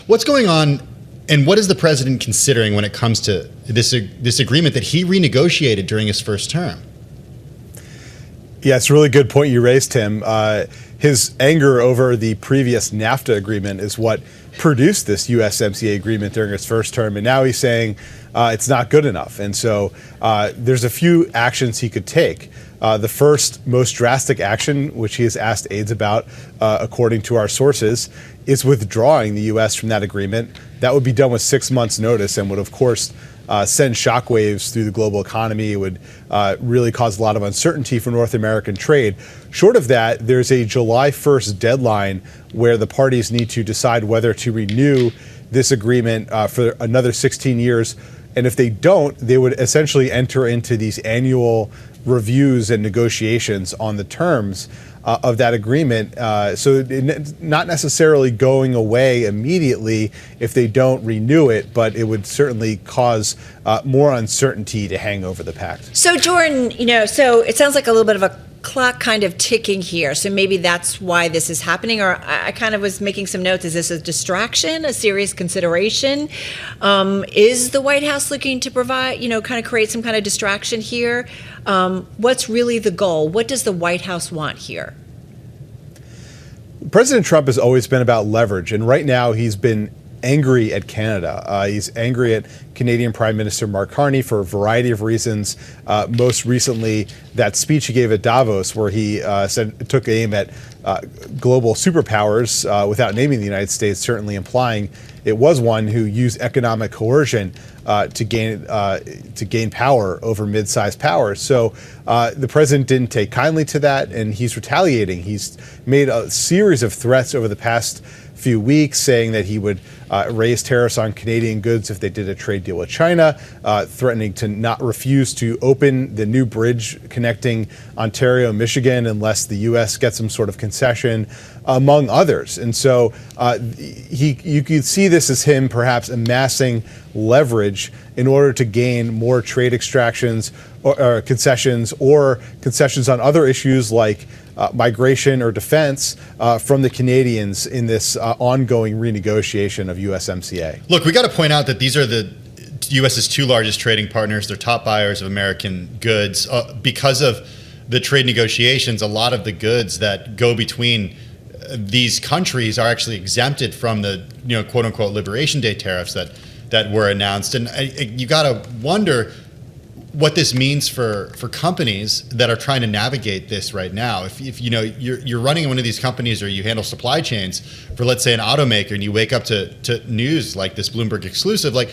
What's going on, and what is the president considering when it comes to this agreement that he renegotiated during his first term? Yeah, it's a really good point you raised, Tim. His anger over the previous NAFTA agreement is what produced this USMCA agreement during his first term, and now he's saying it's not good enough. And so there's a few actions he could take. The first, most drastic action, which he has asked aides about, according to our sources, is withdrawing the U.S. from that agreement. That would be done with 6 months' notice and would, of course, send shockwaves through the global economy. It would really cause a lot of uncertainty for North American trade. Short of that, there's a July 1st deadline where the parties need to decide whether to renew this agreement for another 16 years. And if they don't, they would essentially enter into these annual reviews and negotiations on the terms of that agreement. So not necessarily going away immediately if they don't renew it, but it would certainly cause more uncertainty to hang over the pact. So Jordan, so it sounds like a little bit of a clock kind of ticking here. So maybe that's why this is happening. Or I kind of was making some notes. Is this a distraction, a serious consideration? Is the White House looking to provide, kind of create some kind of distraction here? What's really the goal? What does the White House want here? President Trump has always been about leverage, and right now he's been angry at Canada. He's angry at Canadian Prime Minister Mark Carney for a variety of reasons. Most recently, that speech he gave at Davos, where he said took aim at global superpowers without naming the United States, certainly implying it was one who used economic coercion to gain power over mid-sized powers. So the president didn't take kindly to that, and he's retaliating. He's made a series of threats over the past few weeks, saying that he would raise tariffs on Canadian goods if they did a trade deal with China, threatening to not refuse to open the new bridge connecting Ontario and Michigan unless the U.S. gets some sort of concession, among others. And so you could see this as him perhaps amassing leverage in order to gain more trade extractions or concessions on other issues like migration or defense from the Canadians in this ongoing renegotiation of USMCA. Look, we got to point out that these are the U.S.'s two largest trading partners. They're top buyers of American goods. Because of the trade negotiations, a lot of the goods that go between these countries are actually exempted from the quote unquote Liberation Day tariffs that were announced. And you got to wonder what this means for companies that are trying to navigate this right now. If you're running one of these companies or you handle supply chains for, let's say, an automaker, and you wake up to news like this Bloomberg exclusive, like,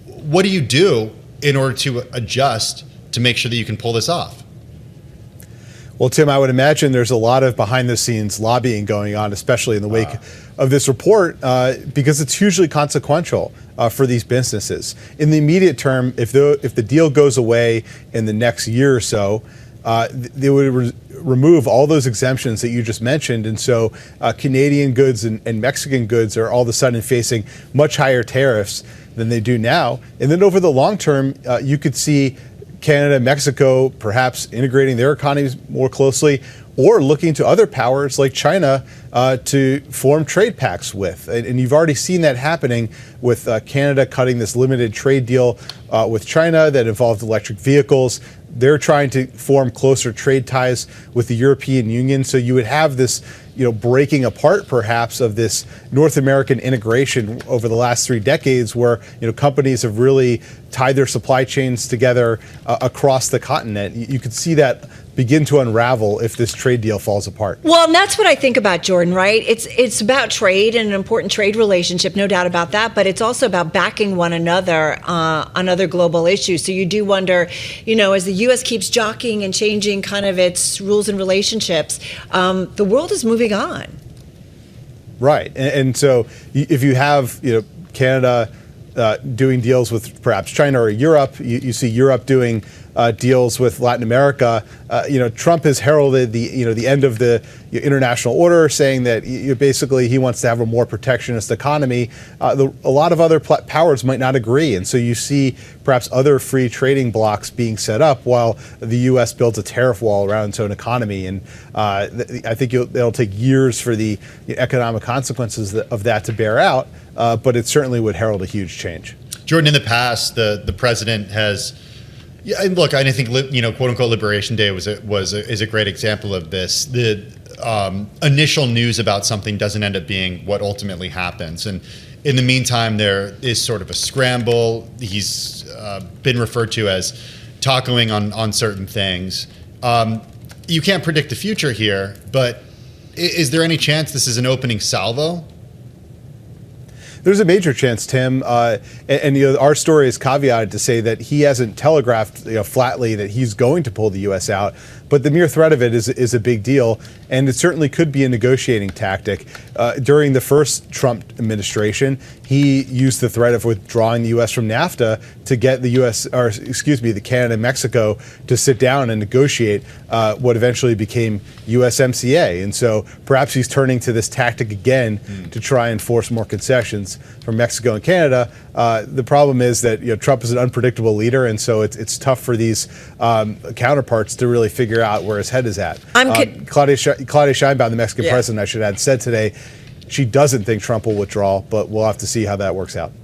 what do you do in order to adjust to make sure that you can pull this off? Well, Tim, I would imagine there's a lot of behind-the-scenes lobbying going on, especially in the wake of this report, because it's hugely consequential for these businesses. In the immediate term, if the deal goes away in the next year or so, they would remove all those exemptions that you just mentioned, and so Canadian goods and Mexican goods are all of a sudden facing much higher tariffs than they do now. And then over the long term, you could see Canada and Mexico perhaps integrating their economies more closely, or looking to other powers like China to form trade pacts with. And you've already seen that happening with Canada cutting this limited trade deal with China that involved electric vehicles. They're trying to form closer trade ties with the European Union. So you would have this, breaking apart perhaps of this North American integration over the last 3 decades, where companies have really tied their supply chains together across the continent. You could see that begin to unravel if this trade deal falls apart. Well, and that's what I think about, Jordan, right? It's about trade and an important trade relationship, no doubt about that, but it's also about backing one another on other global issues. So you do wonder, as the U.S. keeps jockeying and changing kind of its rules and relationships, the world is moving on. Right. And so if you have, Canada doing deals with perhaps China or Europe, you see Europe doing deals with Latin America. Trump has heralded the end of the international order, saying that basically he wants to have a more protectionist economy. A lot of other powers might not agree, and so you see perhaps other free trading blocs being set up while the U.S. builds a tariff wall around its own economy. And I think it'll take years for the economic consequences of that to bear out, but it certainly would herald a huge change. Jordan, in the past, the president has, and look, I think quote unquote Liberation Day is a great example of this. The initial news about something doesn't end up being what ultimately happens, and in the meantime, there is sort of a scramble. He's been referred to as tacoing on certain things. You can't predict the future here, but is there any chance this is an opening salvo? There's a major chance, Tim, and our story is caveated to say that he hasn't telegraphed flatly that he's going to pull the U.S. out, but the mere threat of it is a big deal, and it certainly could be a negotiating tactic. During the first Trump administration, he used the threat of withdrawing the U.S. from NAFTA to get the Canada and Mexico to sit down and negotiate what eventually became USMCA, and so perhaps he's turning to this tactic again to try and force more concessions from Mexico and Canada. The problem is that Trump is an unpredictable leader, and so it's tough for these counterparts to really figure out where his head is at. Claudia Sheinbaum, the Mexican president, I should add, said today she doesn't think Trump will withdraw, but we'll have to see how that works out.